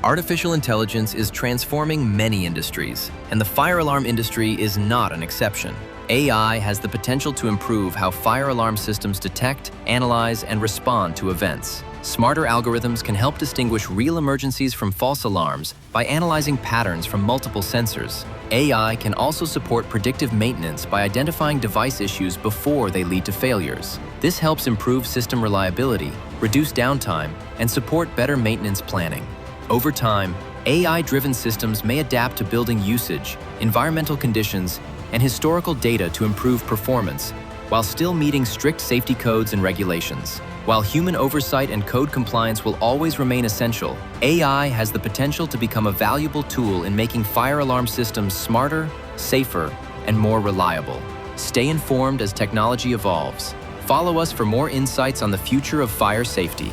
Artificial intelligence is transforming many industries, and the fire alarm industry is not an exception. AI has the potential to improve how fire alarm systems detect, analyze, and respond to events. Smarter algorithms can help distinguish real emergencies from false alarms by analyzing patterns from multiple sensors. AI can also support predictive maintenance by identifying device issues before they lead to failures. This helps improve system reliability, reduce downtime, and support better maintenance planning. Over time, AI-driven systems may adapt to building usage, environmental conditions, and historical data to improve performance, while still meeting strict safety codes and regulations. While human oversight and code compliance will always remain essential, AI has the potential to become a valuable tool in making fire alarm systems smarter, safer, and more reliable. Stay informed as technology evolves. Follow us for more insights on the future of fire safety.